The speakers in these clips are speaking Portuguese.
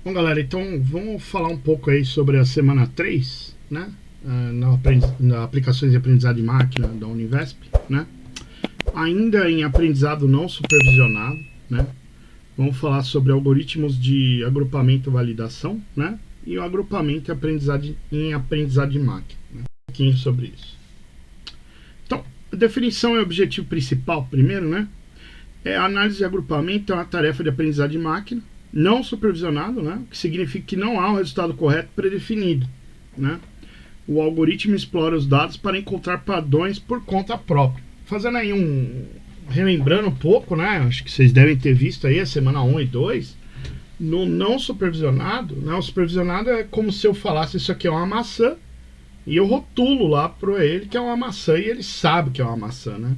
Bom, galera, então vamos falar um pouco aí sobre a semana 3, né? Na aplicações de aprendizado de máquina da Univesp, né? Ainda em aprendizado não supervisionado, né? Vamos falar sobre algoritmos de agrupamento e validação, né? E o agrupamento em aprendizado de máquina, né? Um pouquinho sobre isso. Então, a definição e o objetivo principal, primeiro, né? A análise de agrupamento é uma tarefa de aprendizado de máquina não supervisionado, né? Que significa que não há um resultado correto predefinido, né? O algoritmo explora os dados para encontrar padrões por conta própria. Fazendo aí relembrando um pouco, né? Acho que vocês devem ter visto aí a semana 1 e 2. No não supervisionado, né? O supervisionado é como se eu falasse isso aqui é uma maçã e eu rotulo lá para ele que é uma maçã e ele sabe que é uma maçã, né?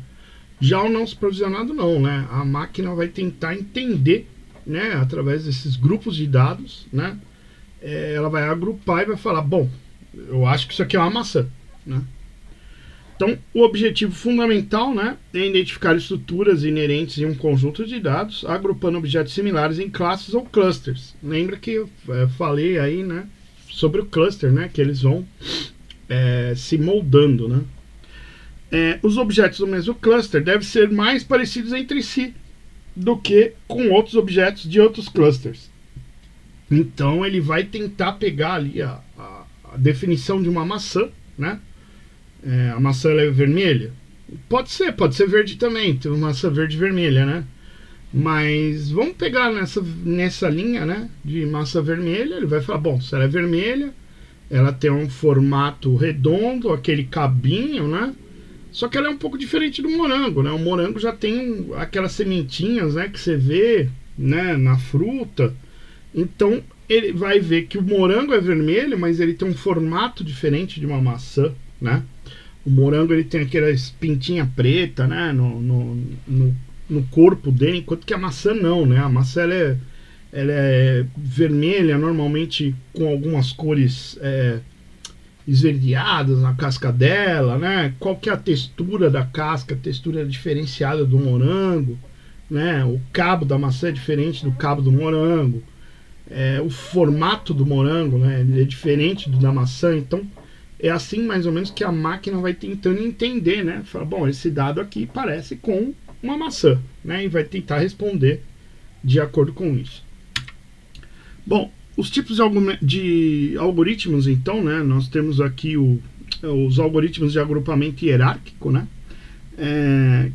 Já o não supervisionado não, né? A máquina vai tentar entender, né, através desses grupos de dados, né? Ela vai agrupar e vai falar, bom, eu acho que isso aqui é uma maçã, né? Então, o objetivo fundamental, né, é identificar estruturas inerentes em um conjunto de dados, agrupando objetos similares em classes ou clusters. Lembra que eu falei aí, né, sobre o cluster, né, que eles vão se moldando, né? Os objetos do mesmo cluster devem ser mais parecidos entre si do que com outros objetos de outros clusters. Então ele vai tentar pegar ali a definição de uma maçã, né? A maçã é vermelha? Pode ser verde também, tem uma maçã verde e vermelha, né? Mas vamos pegar nessa linha, né, de maçã vermelha, ele vai falar, bom, se ela é vermelha, ela tem um formato redondo, aquele cabinho, né? Só que ela é um pouco diferente do morango, né? O morango já tem aquelas sementinhas, né, que você vê, né, na fruta. Então ele vai ver que o morango é vermelho, mas ele tem um formato diferente de uma maçã, né? O morango ele tem aquela pintinha preta, né, no corpo dele, enquanto que a maçã não, né? A maçã ela é vermelha, normalmente com algumas cores esverdeadas na casca dela, né? Qual que é a textura da casca, a textura diferenciada do morango, né? O cabo da maçã é diferente do cabo do morango, o formato do morango, né? Ele é diferente do da maçã, então é assim mais ou menos que a máquina vai tentando entender, né? Fala, bom, esse dado aqui parece com uma maçã, né? E vai tentar responder de acordo com isso. Bom, os tipos de algoritmos, então, né? Nós temos aqui os algoritmos de agrupamento hierárquico, né?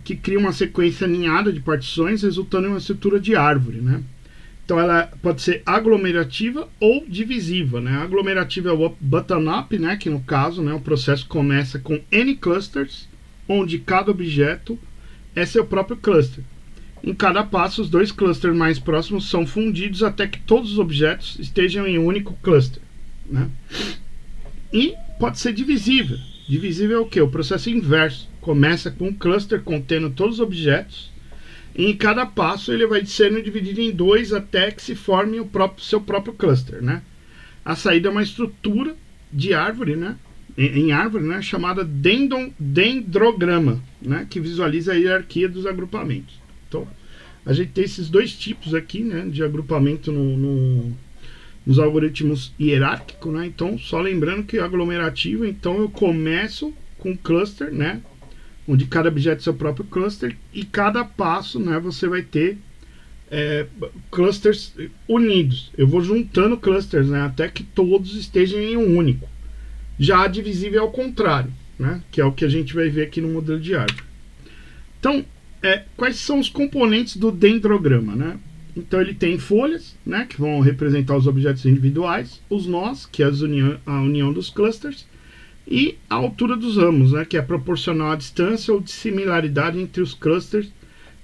Que criam uma sequência alinhada de partições, resultando em uma estrutura de árvore, né? Então ela pode ser aglomerativa ou divisiva, né? A aglomerativa é o bottom-up, né? Que no caso, né, o processo começa com N clusters, onde cada objeto é seu próprio cluster. Em cada passo, os dois clusters mais próximos são fundidos até que todos os objetos estejam em um único cluster, né? E pode ser divisível. Divisível é o que? O processo inverso. Começa com um cluster contendo todos os objetos. E em cada passo ele vai sendo dividido em dois até que se forme seu próprio cluster, né? A saída é uma estrutura de árvore, né? Em árvore, né? Chamada dendrograma, né? Que visualiza a hierarquia dos agrupamentos. Então, a gente tem esses dois tipos aqui, né? De agrupamento nos algoritmos hierárquicos, né? Então, só lembrando que aglomerativo, então eu começo com cluster, né? Onde cada objeto é seu próprio cluster e cada passo, né, você vai ter clusters unidos. Eu vou juntando clusters, né, até que todos estejam em um único. Já a divisível é ao contrário, né, que é o que a gente vai ver aqui no modelo de árvore. Então, quais são os componentes do dendrograma, né? Então ele tem folhas, né, que vão representar os objetos individuais, os nós, que é a união dos clusters, e a altura dos ramos, né, que é proporcional à distância ou de similaridade entre os clusters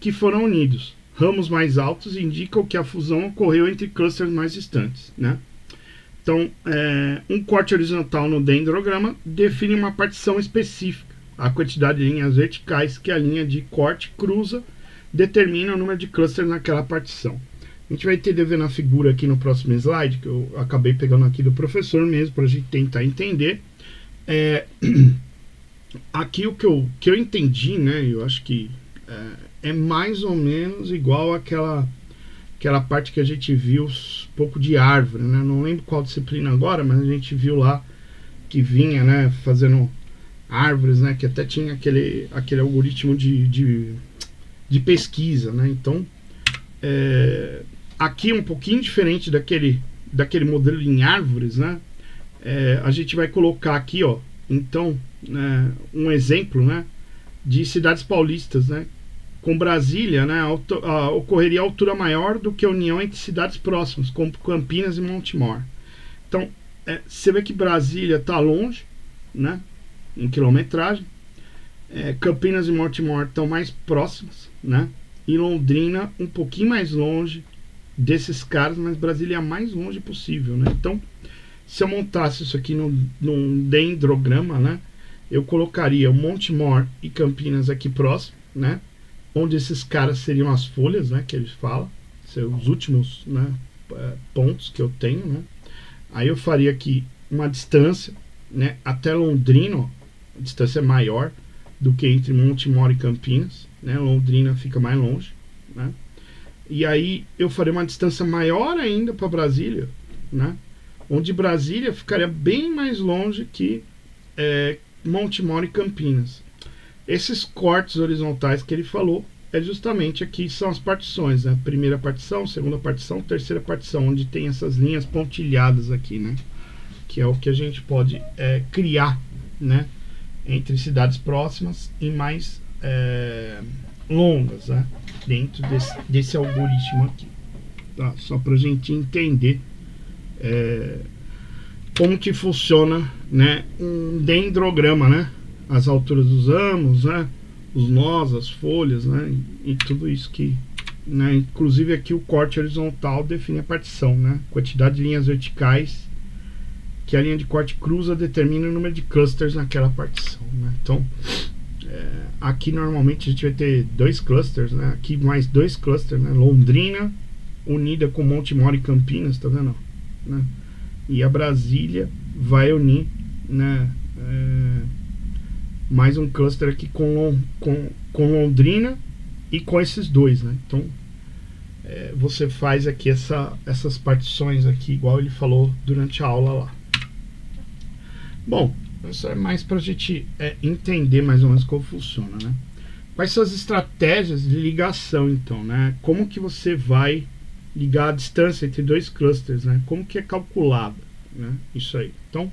que foram unidos. Ramos mais altos indicam que a fusão ocorreu entre clusters mais distantes, né? Então, um corte horizontal no dendrograma define uma partição específica. A quantidade de linhas verticais que a linha de corte cruza determina o número de clusters naquela partição. A gente vai entender vendo a figura aqui no próximo slide, que eu acabei pegando aqui do professor mesmo, para a gente tentar entender. Aqui o que eu entendi, né? Eu acho que é mais ou menos igual aquela parte que a gente viu um pouco de árvore, né? Não lembro qual disciplina agora, mas a gente viu lá que vinha, né, fazendo árvores, né, que até tinha aquele algoritmo de pesquisa, né? Então, aqui um pouquinho diferente daquele modelo em árvores, né? A gente vai colocar aqui, ó, então, um exemplo, né, de cidades paulistas, né? Com Brasília, né, ocorreria altura maior do que a união entre cidades próximas, como Campinas e Montemor. Então, você vê que Brasília está longe, né, em quilometragem. Campinas e Montemor estão mais próximas, né? E Londrina um pouquinho mais longe desses caras, mas Brasília é a mais longe possível, né? Então, se eu montasse isso aqui num dendrograma, né, eu colocaria o Montemor e Campinas aqui próximo, né, onde esses caras seriam as folhas, né, que eles falam, são os últimos, né, pontos que eu tenho, né. Aí eu faria aqui uma distância, né, até Londrina, a distância é maior do que entre Montemor e Campinas, né, Londrina fica mais longe, né. E aí eu faria uma distância maior ainda para Brasília, né, onde Brasília ficaria bem mais longe que Montemor e Campinas. Esses cortes horizontais que ele falou justamente aqui são as partições, né? Primeira partição, segunda partição, terceira partição, onde tem essas linhas pontilhadas aqui, né? Que é o que a gente pode criar, né, entre cidades próximas e mais longas, né, dentro desse algoritmo aqui, tá? Só para a gente entender como que funciona, né, um dendrograma, né? As alturas dos ramos, né, os nós, as folhas, né, e tudo isso que, né, inclusive aqui o corte horizontal define a partição, né, quantidade de linhas verticais que a linha de corte cruza determina o número de clusters naquela partição, né. Então, aqui normalmente a gente vai ter 2 clusters, né, aqui mais 2 clusters, né, Londrina unida com Montemor e Campinas, tá vendo, né, e a Brasília vai unir, né, mais um cluster aqui com Londrina e com esses dois, né? Então você faz aqui essas partições aqui, igual ele falou durante a aula lá. Bom, isso é mais para a gente entender mais ou menos como funciona, né? Quais são as estratégias de ligação, então, né? Como que você vai ligar a distância entre 2 clusters, né? Como que é calculada, né? Isso aí. Então,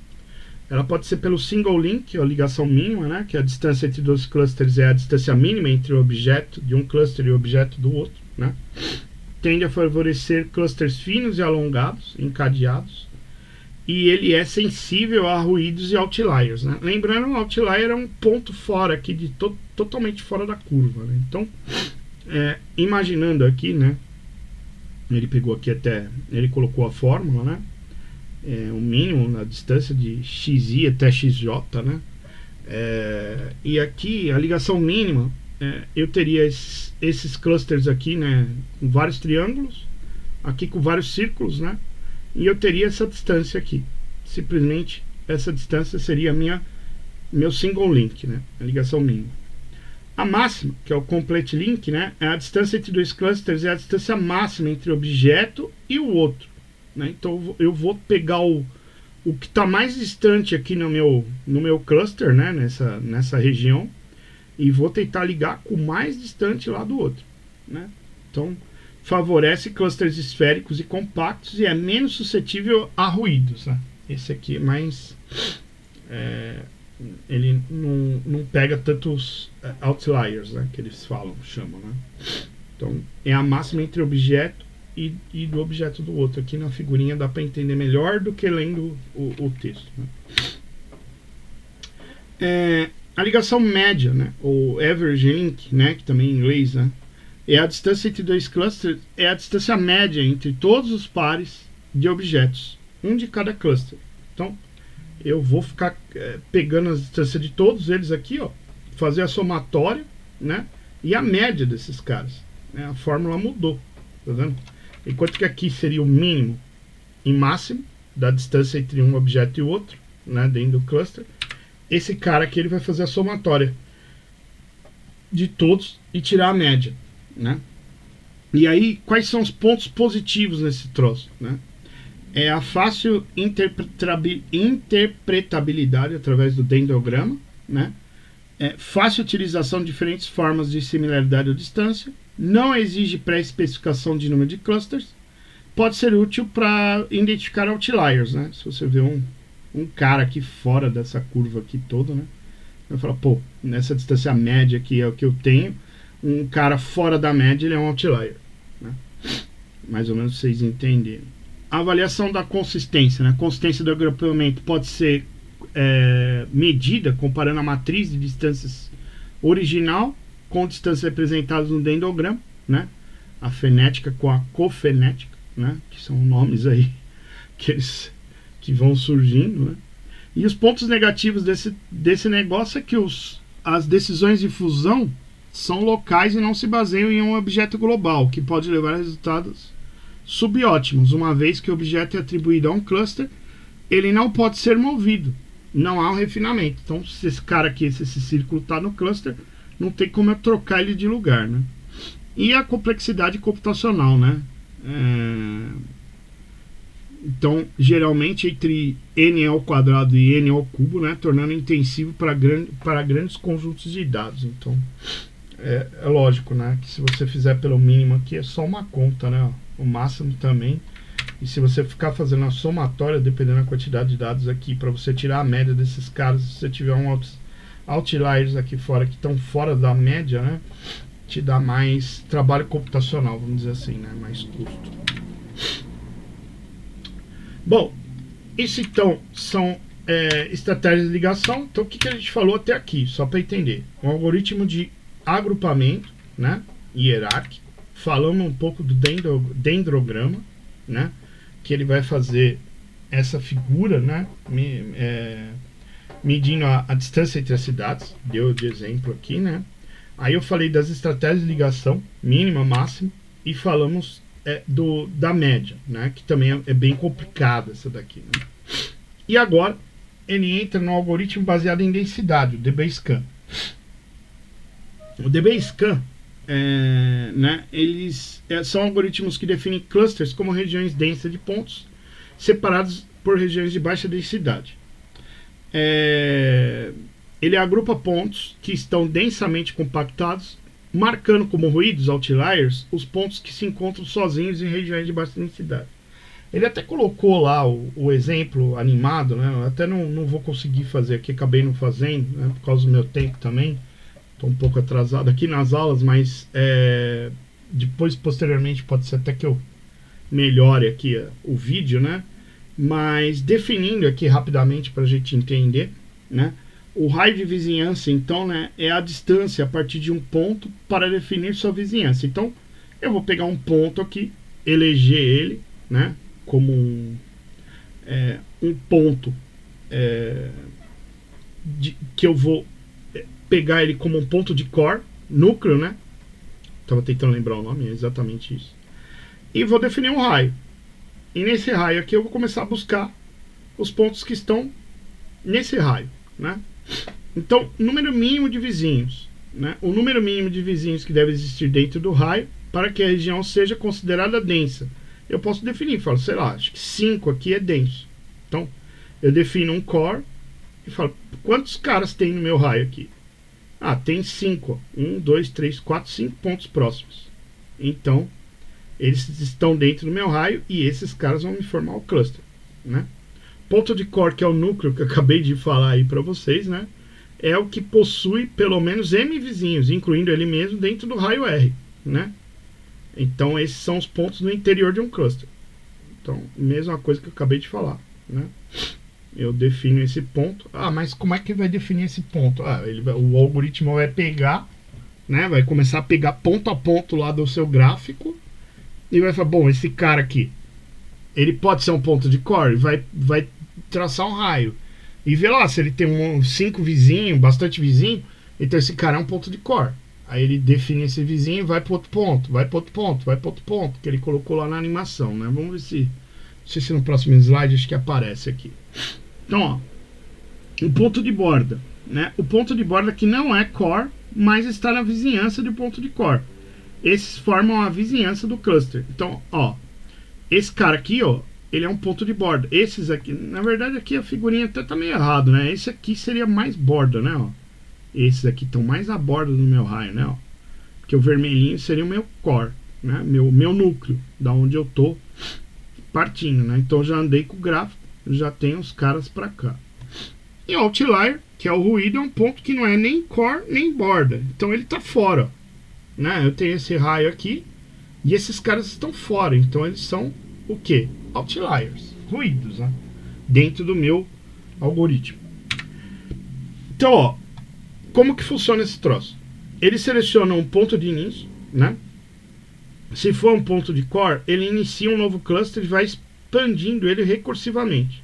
ela pode ser pelo single link, a ligação mínima, né, que a distância entre 2 clusters é a distância mínima entre o objeto de um cluster e o objeto do outro, né. Tende a favorecer clusters finos e alongados, encadeados, e ele é sensível a ruídos e outliers, né. Lembrando, o outlier é um ponto fora aqui, totalmente fora da curva, né. Então, imaginando aqui, né, ele pegou aqui ele colocou a fórmula, né, o mínimo na distância de xi até xj, né? E aqui a ligação mínima, eu teria esses clusters aqui, né, com vários triângulos, aqui com vários círculos, né? E eu teria essa distância aqui. Simplesmente essa distância seria meu single link, né? A ligação mínima. A máxima, que é o complete link, né, é a distância entre 2 clusters, é a distância máxima entre o objeto e o outro. Né? Então eu vou pegar o que está mais distante aqui no meu cluster, né? nessa região, e vou tentar ligar com o mais distante lá do outro, né? Então favorece clusters esféricos e compactos e é menos suscetível a ruídos, né? Esse aqui é mais ele não pega tantos outliers, né? Que eles chamam, né? Então é a máxima entre objeto e do objeto do outro. Aqui na figurinha dá para entender melhor do que lendo o texto, né? A ligação média, né, ou average link, né, que também em inglês, né, é a distância entre 2 clusters, é a distância média entre todos os pares de objetos, um de cada cluster. Então eu vou ficar pegando a distância de todos eles aqui, ó, fazer a somatória, né, e a média desses caras, né? A fórmula mudou, tá vendo? Enquanto que aqui seria o mínimo e máximo da distância entre um objeto e o outro, né, dentro do cluster. Esse cara aqui ele vai fazer a somatória de todos e tirar a média, né? E aí, quais são os pontos positivos nesse troço, né? É a fácil interpretabilidade através do dendrograma, né? É fácil utilização de diferentes formas de similaridade ou distância, não exige pré-especificação de número de clusters, pode ser útil para identificar outliers, né? Se você vê um cara aqui fora dessa curva aqui toda, né? Vai falar, pô, nessa distância média aqui é o que eu tenho, um cara fora da média ele é um outlier, né? Mais ou menos vocês entenderam. A avaliação da consistência, né? A consistência do agrupamento pode ser medida comparando a matriz de distâncias original com distâncias representadas no dendrograma, né? A fenética com a cofenética, né? Que são nomes aí que vão surgindo, né? E os pontos negativos desse negócio é que as decisões de fusão são locais e não se baseiam em um objeto global, que pode levar a resultados subótimos, uma vez que o objeto é atribuído a um cluster, ele não pode ser movido, não há um refinamento. Então, se esse cara aqui, se esse círculo está no cluster, não tem como eu trocar ele de lugar, né? E a complexidade computacional, né? Então, geralmente entre n ao quadrado e n ao cubo, né? Tornando intensivo para grandes conjuntos de dados. Então, é lógico, né? Que se você fizer pelo mínimo aqui, é só uma conta, né? O máximo também. E se você ficar fazendo a somatória, dependendo da quantidade de dados aqui, para você tirar a média desses caras, se você tiver outliers aqui fora que estão fora da média, né? Te dá mais trabalho computacional, vamos dizer assim, né? Mais custo. Bom, isso então são estratégias de ligação. Então o que a gente falou até aqui, só para entender? Um algoritmo de agrupamento, né? Hierárquico. Falamos um pouco do dendrograma, né? Que ele vai fazer essa figura, né? Medindo a distância entre as cidades, deu de exemplo aqui, né? Aí eu falei das estratégias de ligação, mínima, máxima, e falamos da média, né? Que também é bem complicada essa daqui, né? E agora ele entra no algoritmo baseado em densidade, o DBSCAN. O DBSCAN, né, eles são algoritmos que definem clusters como regiões densas de pontos separados por regiões de baixa densidade. Ele agrupa pontos que estão densamente compactados, marcando como ruídos, outliers, os pontos que se encontram sozinhos em regiões de baixa densidade. Ele até colocou lá o exemplo animado, né? Eu até não vou conseguir fazer aqui, acabei não fazendo, né, por causa do meu tempo também. Estou um pouco atrasado aqui nas aulas, mas depois, posteriormente, pode ser até que eu melhore aqui o vídeo, né? Mas definindo aqui rapidamente para a gente entender, né? O raio de vizinhança, então, né, é a distância a partir de um ponto para definir sua vizinhança. Então, eu vou pegar um ponto aqui, eleger ele, né, como um ponto que eu vou pegar ele como um ponto de core, núcleo, né? Estava tentando lembrar o nome, é exatamente isso. E vou definir um raio. E nesse raio aqui eu vou começar a buscar os pontos que estão nesse raio, né? Então, número mínimo de vizinhos, né? O número mínimo de vizinhos que deve existir dentro do raio para que a região seja considerada densa. Eu posso definir, falo, sei lá, acho que 5 aqui é denso. Então, eu defino um core e falo, quantos caras tem no meu raio aqui? Ah, tem 5. 1, 2, 3, 4, 5 pontos próximos. Então, eles estão dentro do meu raio e esses caras vão me formar o cluster, né? Ponto de core, que é o núcleo que eu acabei de falar aí para vocês, né? É o que possui pelo menos M vizinhos, incluindo ele mesmo dentro do raio R, né? Então, esses são os pontos no interior de um cluster. Então, mesma coisa que eu acabei de falar, né? Eu defino esse ponto. Ah, mas como é que vai definir esse ponto? O algoritmo vai pegar, né? Vai começar a pegar ponto a ponto lá do seu gráfico e vai falar, bom, esse cara aqui, ele pode ser um ponto de core, vai traçar um raio e ver lá se ele tem 5 vizinhos, bastante vizinho, então esse cara é um ponto de core. Aí ele define esse vizinho e vai para outro ponto, vai para outro ponto, vai para outro ponto, que ele colocou lá na animação, né? Vamos ver se, não sei se no próximo slide acho que aparece aqui. Então, ó, o ponto de borda, né? O ponto de borda que não é core, mas está na vizinhança do ponto de core. esses formam a vizinhança do cluster. Então, ó, esse cara aqui, ó, ele é um ponto de borda. Esses aqui, na verdade aqui a figurinha até tá meio errado, né? Esse aqui seria mais borda, né, ó. Esses aqui estão mais à borda do meu raio, né, ó. Porque o vermelhinho seria o meu core, né? Meu núcleo, da onde eu tô partindo, né? Então já andei com o gráfico, já tenho os caras pra cá. E o outlier, que é o ruído, é um ponto que não é nem core nem borda. Então ele tá fora, né? Eu tenho esse raio aqui e esses caras estão fora. Então eles são o quê? Outliers, ruídos, né? Dentro do meu algoritmo. Então, ó, como que funciona esse troço? Ele seleciona um ponto de início, né? Se for um ponto de core, ele inicia um novo cluster e vai expandindo ele recursivamente,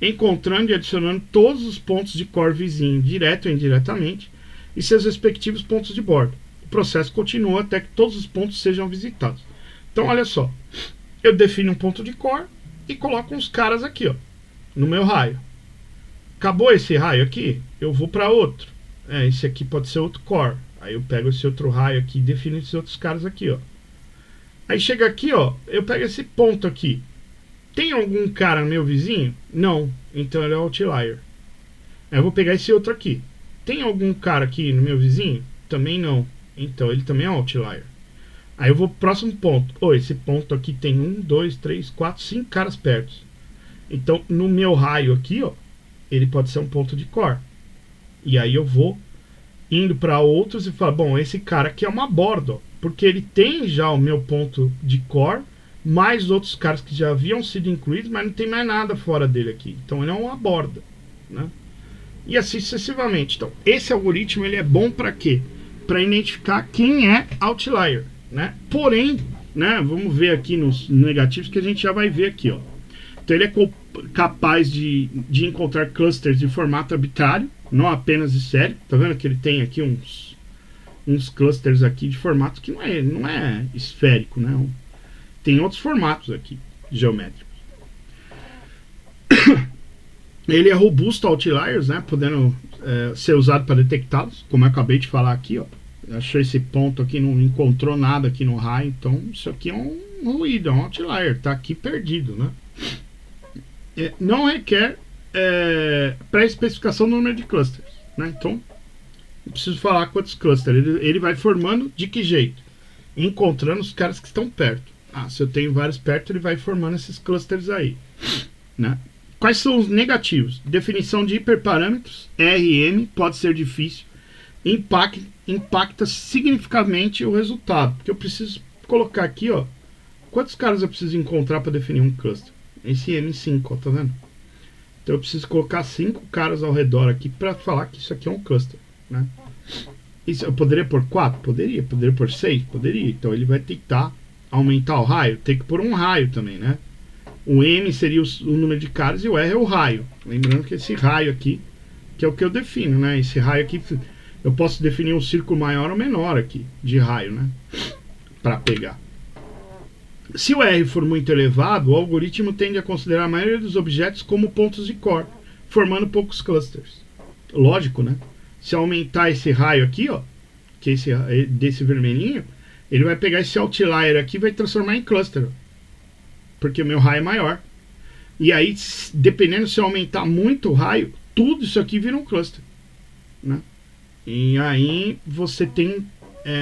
encontrando e adicionando todos os pontos de core vizinho, direto ou indiretamente, e seus respectivos pontos de borda. O processo continua até que todos os pontos sejam visitados. Então, olha só, eu defino um ponto de core e coloco uns caras aqui, ó, no meu raio. Acabou esse raio aqui, eu vou para outro. Esse aqui pode ser outro core. Aí eu pego esse outro raio aqui e defino esses outros caras aqui, ó. Aí chega aqui, ó, eu pego esse ponto aqui. Tem algum cara no meu vizinho? Não. Então ele é outlier. Aí eu vou pegar esse outro aqui. Tem algum cara aqui no meu vizinho? Também não. Então ele também é outlier. Aí eu vou pro próximo ponto. Esse ponto aqui tem 1, 2, 3, 4, 5 caras perto. Então no meu raio aqui, ó, ele pode ser um ponto de core. E aí eu vou indo para outros e falo, bom, esse cara aqui é uma borda, ó, porque ele tem já o meu ponto de core, mais outros caras que já haviam sido incluídos, mas não tem mais nada fora dele aqui. Então ele é uma borda, né? E assim sucessivamente. Então esse algoritmo ele é bom para quê? Para identificar quem é outlier, né? Porém, né, vamos ver aqui nos negativos que a gente já vai ver aqui, ó. Então ele é capaz de encontrar clusters de formato arbitrário, não apenas de série. Tá vendo que ele tem aqui uns clusters aqui de formato que não é esférico, né? Tem outros formatos aqui geométricos. Ele é robusto a outliers, né? Podendo ser usado para detectá-los, como eu acabei de falar aqui, ó. Achou esse ponto aqui, não encontrou nada aqui no raio, então isso aqui é um ruído, é um outlier, tá aqui perdido, né? Não requer pré-especificação do número de clusters, né? Então eu preciso falar quantos clusters ele vai formando, de que jeito? Encontrando os caras que estão perto. Se eu tenho vários perto, ele vai formando esses clusters aí, né? Quais são os negativos? Definição de hiperparâmetros, RM, pode ser difícil, impacta significativamente o resultado, porque eu preciso colocar aqui, ó, quantos caras eu preciso encontrar para definir um cluster. Esse M5, ó, tá vendo? Então eu preciso colocar 5 caras ao redor aqui para falar que isso aqui é um cluster, né? Isso, eu poderia pôr 4? Poderia pôr 6? Poderia. Então ele vai tentar aumentar o raio, tem que pôr um raio também, né? O M seria o número de caras e o R é o raio. Lembrando que esse raio aqui, que é o que eu defino, né? Esse raio aqui, eu posso definir um círculo maior ou menor aqui, de raio, né? Para pegar. Se o R for muito elevado, o algoritmo tende a considerar a maioria dos objetos como pontos de core, formando poucos clusters. Lógico, né? Se aumentar esse raio aqui, ó, que é desse vermelhinho, ele vai pegar esse outlier aqui e vai transformar em cluster, porque o meu raio é maior. E aí, dependendo se eu aumentar muito o raio, tudo isso aqui vira um cluster, né? E aí você tem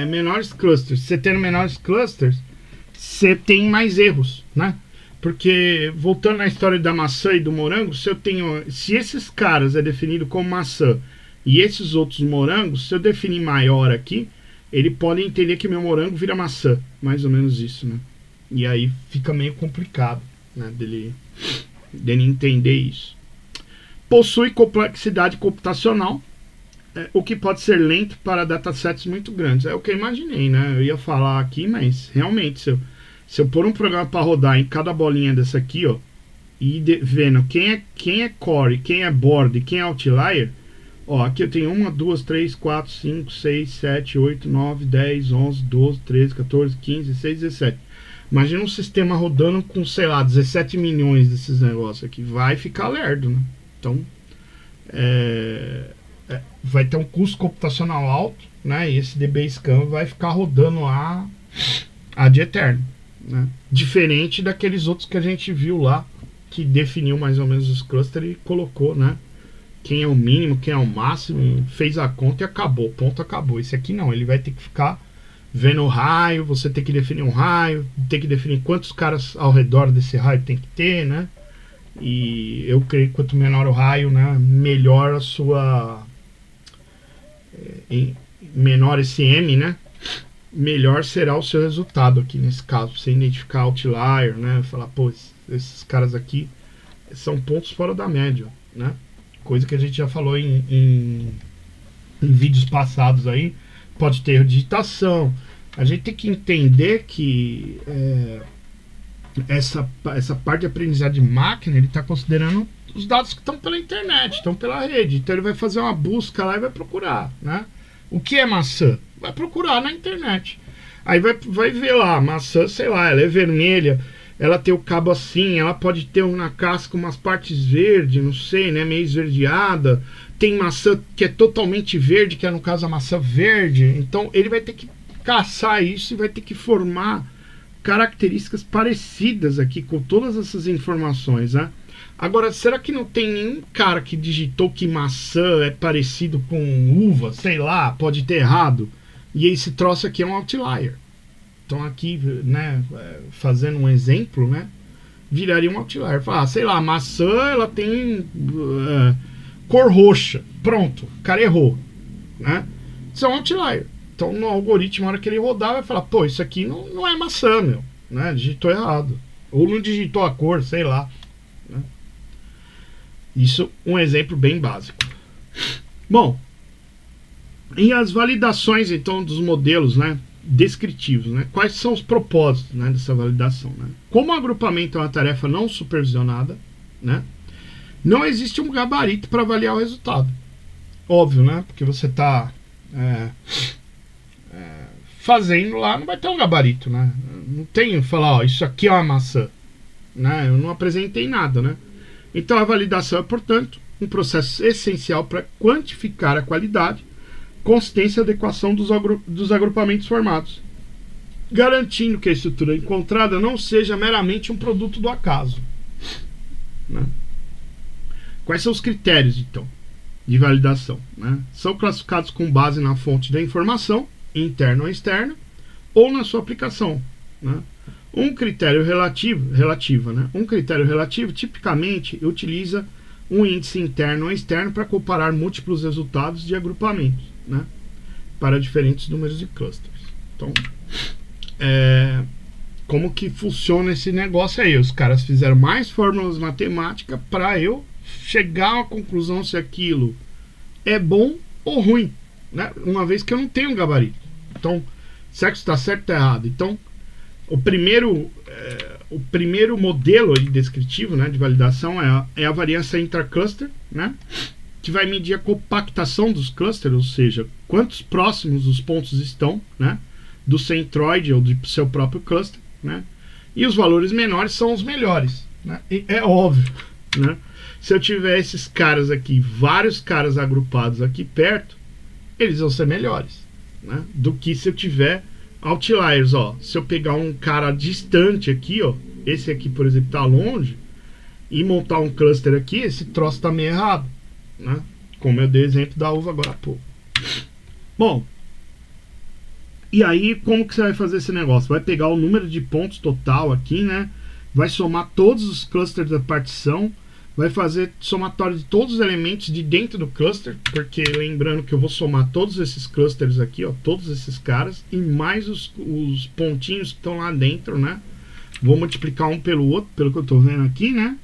menores clusters. Você tendo menores clusters, você tem mais erros, né? Porque, voltando na história da maçã e do morango, se esses caras é definido como maçã e esses outros morangos, se eu definir maior aqui, ele pode entender que meu morango vira maçã, mais ou menos isso, né? E aí fica meio complicado, né, dele entender isso. Possui complexidade computacional, o que pode ser lento para datasets muito grandes. É o que eu imaginei, né? Eu ia falar aqui, mas realmente, se eu pôr um programa para rodar em cada bolinha dessa aqui, ó, e vendo quem é core, quem é borda e quem é outlier, ó, aqui eu tenho 1, 2, 3, 4, 5, 6, 7, 8, 9, 10, 11, 12, 13, 14, 15, 16, 17. Imagina um sistema rodando com, sei lá, 17 milhões desses negócios aqui. Vai ficar lerdo, né? Então, vai ter um custo computacional alto, né? E esse DBSCAN vai ficar rodando lá ad eternum, né? Diferente daqueles outros que a gente viu lá, que definiu mais ou menos os clusters e colocou, né? Quem é o mínimo, quem é o máximo, fez a conta e acabou, ponto, acabou. Esse aqui não, ele vai ter que ficar vendo o raio, você tem que definir um raio, tem que definir quantos caras ao redor desse raio tem que ter, né? E eu creio que quanto menor o raio, né, melhor a sua... menor esse M, né? Melhor será o seu resultado aqui nesse caso. Você identificar outlier, né? Falar, pô, esses caras aqui são pontos fora da média, né? Coisa que a gente já falou em vídeos passados aí. Pode ter erro de digitação. A gente tem que entender que essa parte de aprendizagem de máquina, ele está considerando os dados que estão pela internet, estão pela rede. Então ele vai fazer uma busca lá e vai procurar, né? O que é maçã? Vai procurar na internet. Aí vai ver lá, maçã, sei lá, ela é vermelha, ela tem o cabo assim, ela pode ter na casca umas partes verdes, não sei, né, meio esverdeada. Tem maçã que é totalmente verde, que é no caso a maçã verde. Então ele vai ter que caçar isso e vai ter que formar características parecidas aqui com todas essas informações, né? Agora, será que não tem nenhum cara que digitou que maçã é parecido com uva? Sei lá, pode ter errado. E esse troço aqui é um outlier. Então aqui, né, fazendo um exemplo, né, viraria um outlier. Falar, sei lá, a maçã, ela tem cor roxa. Pronto, o cara errou, né? Isso é um outlier. Então no algoritmo, na hora que ele rodar, vai falar, pô, isso aqui não é maçã, meu, né? Digitou errado. Ou não digitou a cor, sei lá, né? Isso um exemplo bem básico. Bom, e as validações então dos modelos, né, descritivos, né? Quais são os propósitos, né, dessa validação, né? Como o agrupamento é uma tarefa não supervisionada, né, não existe um gabarito para avaliar o resultado. Óbvio, né? Porque você está fazendo lá, não vai ter um gabarito, né? Não tem falar, ó, isso aqui é uma maçã, né? Eu não apresentei nada, né? Então a validação é, portanto, um processo essencial para quantificar a qualidade, consistência e adequação dos agrupamentos formados, garantindo que a estrutura encontrada não seja meramente um produto do acaso, né? Quais são os critérios, então, de validação, né? São classificados com base na fonte da informação, interna ou externa, ou na sua aplicação, né? Um critério relativo, né? Um critério relativo tipicamente utiliza um índice interno ou externo para comparar múltiplos resultados de agrupamentos, né, para diferentes números de clusters. Então, como que funciona esse negócio aí? Os caras fizeram mais fórmulas matemáticas para eu chegar à conclusão se aquilo é bom ou ruim, né? Uma vez que eu não tenho um gabarito. Então, será que está certo ou está errado? Então, o primeiro modelo aí descritivo, né, de validação é a variância intracluster, né, que vai medir a compactação dos clusters, ou seja, quantos próximos os pontos estão, né, do centroide ou do seu próprio cluster, né, e os valores menores são os melhores, né, e é óbvio, né, se eu tiver esses caras aqui, vários caras agrupados aqui perto, eles vão ser melhores, né, do que se eu tiver outliers, ó. Se eu pegar um cara distante aqui, ó, esse aqui, por exemplo, tá longe, e montar um cluster aqui, esse troço tá meio errado, né? Como eu dei exemplo da uva agora há pouco. Bom, e aí como que você vai fazer esse negócio? Vai pegar o número de pontos total aqui, né? Vai somar todos os clusters da partição, vai fazer somatório de todos os elementos de dentro do cluster, porque lembrando que eu vou somar todos esses clusters aqui, ó, todos esses caras, e mais os pontinhos que estão lá dentro, né? Vou multiplicar um pelo outro, pelo que eu estou vendo aqui, né?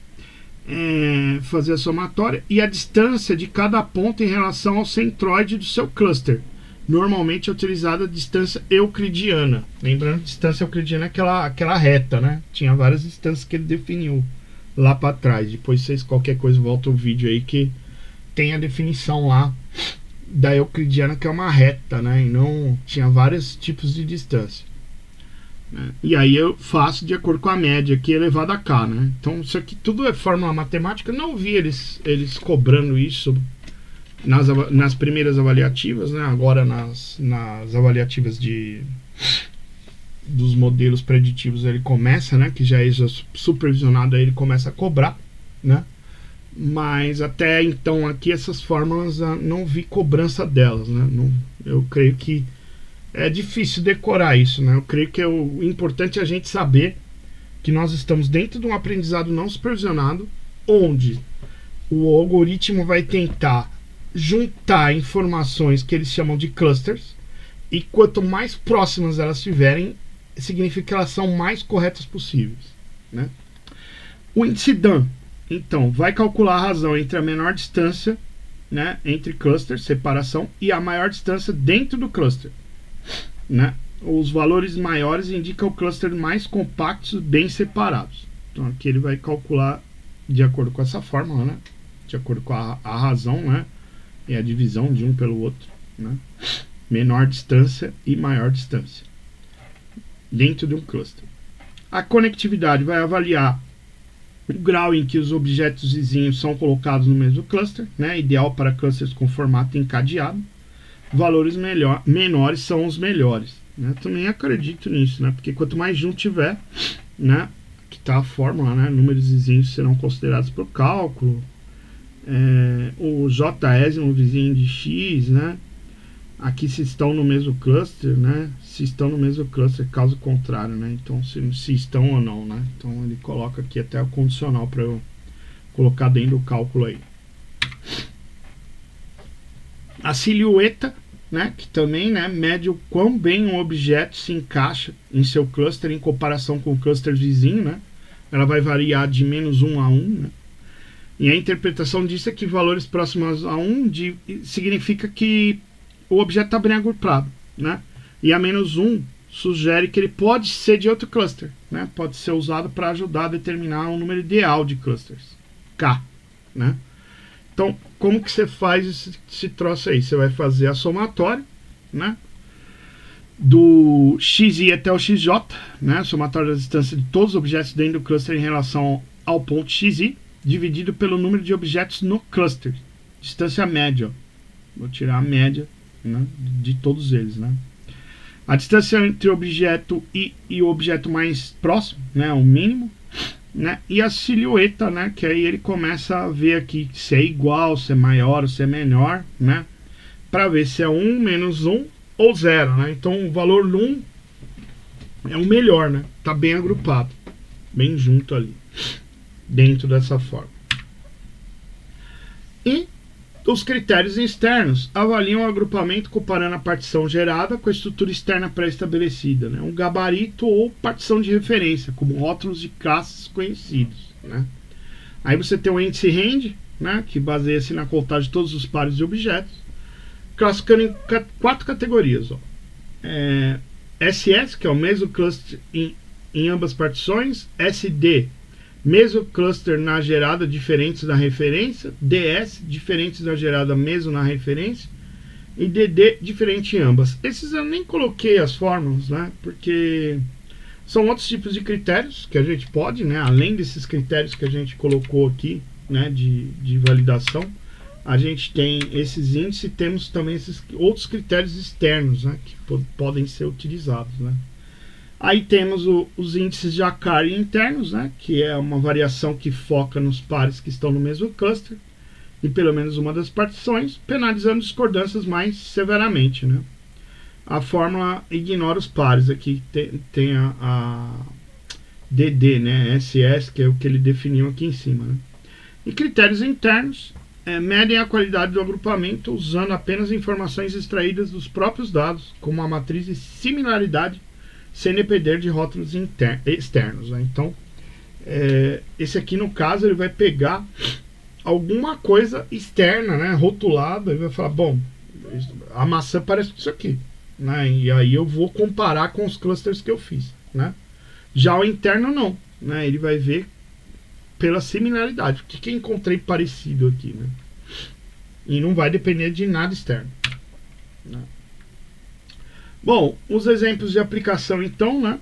Fazer a somatória e a distância de cada ponto em relação ao centroide do seu cluster. Normalmente é utilizada a distância euclidiana. Lembrando que distância euclidiana é aquela reta, né? Tinha várias distâncias que ele definiu lá para trás. Depois vocês, qualquer coisa, volta o vídeo aí que tem a definição lá da euclidiana, que é uma reta, né? E não tinha vários tipos de distância, né? E aí eu faço de acordo com a média aqui elevada a k, né? Então isso aqui tudo é fórmula matemática. Não vi eles cobrando isso nas primeiras avaliativas, né? Agora nas avaliativas dos modelos preditivos ele começa, né, que já é supervisionado, aí ele começa a cobrar, né? Mas até então aqui essas fórmulas não vi cobrança delas, né? Não, eu creio que é difícil decorar isso, né? Eu creio que o importante é a gente saber que nós estamos dentro de um aprendizado não supervisionado, onde o algoritmo vai tentar juntar informações que eles chamam de clusters, e quanto mais próximas elas estiverem, significa que elas são mais corretas possíveis, né? O índice DAN, então, vai calcular a razão entre a menor distância, né, entre clusters, separação, e a maior distância dentro do cluster, né? Os valores maiores indicam o cluster mais compactos, bem separados. Então aqui ele vai calcular de acordo com essa fórmula, né? De acordo com a razão, né? E a divisão de um pelo outro, né? Menor distância e maior distância dentro de um cluster. A conectividade vai avaliar o grau em que os objetos vizinhos são colocados no mesmo cluster, né? Ideal para clusters com formato encadeado. Valores menores são os melhores, né? Também acredito nisso, né? Porque quanto mais junto tiver, né? Que tá a fórmula, né? Números vizinhos serão considerados para o cálculo. O J-ésimo vizinho de X, né? Aqui se estão no mesmo cluster, né? Se estão no mesmo cluster, caso contrário, né? Então se estão ou não, né? Então ele coloca aqui até o condicional para eu colocar dentro do cálculo aí. A silhueta, né? Que também, né, mede o quão bem um objeto se encaixa em seu cluster em comparação com o cluster vizinho, né? Ela vai variar de -1 a 1, né? E a interpretação disso é que valores próximos a 1 significa que o objeto está bem agrupado, né? E a -1 sugere que ele pode ser de outro cluster, né? Pode ser usado para ajudar a determinar um número ideal de clusters, K, né? Então, como que você faz esse troço aí? Você vai fazer a somatória, né? Do xi até o xj, né? Somatória da distância de todos os objetos dentro do cluster em relação ao ponto xi, dividido pelo número de objetos no cluster. Distância média, ó. Vou tirar a média, né, de todos eles, né? A distância entre o objeto e o objeto mais próximo, né, o mínimo, né? E a silhueta, né, que aí ele começa a ver aqui se é igual, se é maior ou se é menor, né? Para ver se é 1, -1 ou 0, né? Então o valor 1 é o melhor, né? Tá bem agrupado, bem junto ali, dentro dessa forma. E os critérios externos avaliam o agrupamento comparando a partição gerada com a estrutura externa pré-estabelecida, né? Um gabarito ou partição de referência, como rótulos de classes conhecidos, né? Aí você tem o índice RAND, né, que baseia-se na contagem de todos os pares de objetos, classificando em 4 categorias, ó. SS, que é o mesmo cluster em ambas partições, SD, mesmo cluster na gerada, diferentes na referência, DS, diferentes na gerada, mesmo na referência, e DD, diferente em ambas. Esses eu nem coloquei as fórmulas, né, porque são outros tipos de critérios que a gente pode, né, além desses critérios que a gente colocou aqui, né, de validação, a gente tem esses índices e temos também esses outros critérios externos, né, que podem ser utilizados, né. Aí temos os índices de Akari internos, né, que é uma variação que foca nos pares que estão no mesmo cluster, em pelo menos uma das partições, penalizando discordâncias mais severamente, né. A fórmula ignora os pares, aqui tem a DD, né, SS, que é o que ele definiu aqui em cima, né. E critérios internos medem a qualidade do agrupamento usando apenas informações extraídas dos próprios dados, como a matriz de similaridade, sem depender de rótulos externos, né? Então, esse aqui no caso ele vai pegar alguma coisa externa, né, rotulada, e vai falar, bom, a maçã parece com isso aqui, né, e aí eu vou comparar com os clusters que eu fiz, né. Já o interno não, né, ele vai ver pela similaridade, o que eu encontrei parecido aqui, né, e não vai depender de nada externo, né. Bom, os exemplos de aplicação então, né,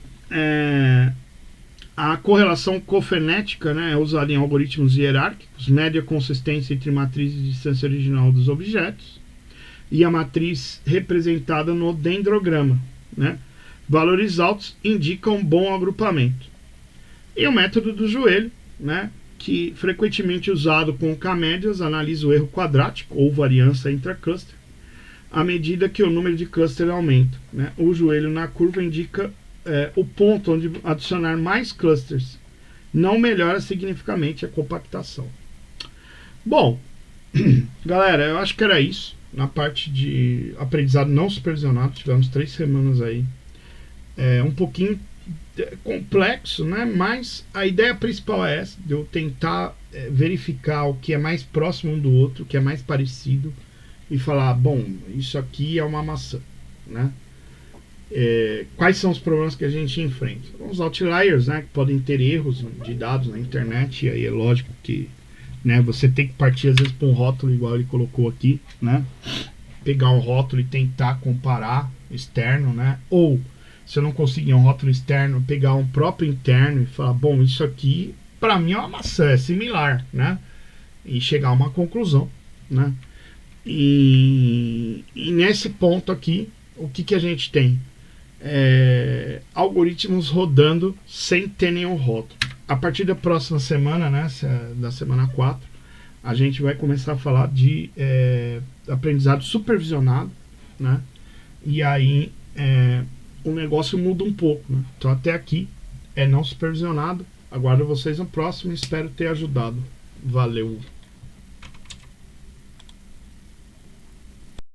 a correlação cofenética, né, é usada em algoritmos hierárquicos, mede a consistência entre matriz e distância original dos objetos e a matriz representada no dendrograma, né. Valores altos indicam bom agrupamento. E o método do joelho, né, que frequentemente usado com K-médias, analisa o erro quadrático ou variância intracluster à medida que o número de clusters aumenta, né? O joelho na curva indica o ponto onde adicionar mais clusters. Não melhora significativamente a compactação. Bom, galera, eu acho que era isso. Na parte de aprendizado não supervisionado, tivemos 3 semanas aí. Um pouquinho complexo, né? Mas a ideia principal é essa, de eu tentar verificar o que é mais próximo um do outro, o que é mais parecido, e falar, bom, isso aqui é uma maçã, né? Quais são os problemas que a gente enfrenta? Os outliers, né, que podem ter erros de dados na internet, e aí é lógico que, né, você tem que partir às vezes para um rótulo igual ele colocou aqui, né? Pegar um rótulo e tentar comparar externo, né? Ou se eu não conseguir um rótulo externo, pegar um próprio interno e falar, bom, isso aqui para mim é uma maçã, é similar, né? E chegar a uma conclusão, né? E nesse ponto aqui, o que a gente tem? Algoritmos rodando sem ter nenhum rótulo. A partir da próxima semana, né, da semana 4, a gente vai começar a falar de aprendizado supervisionado, né? E aí o negócio muda um pouco, né? Então até aqui é não supervisionado. Aguardo vocês no próximo e espero ter ajudado. Valeu!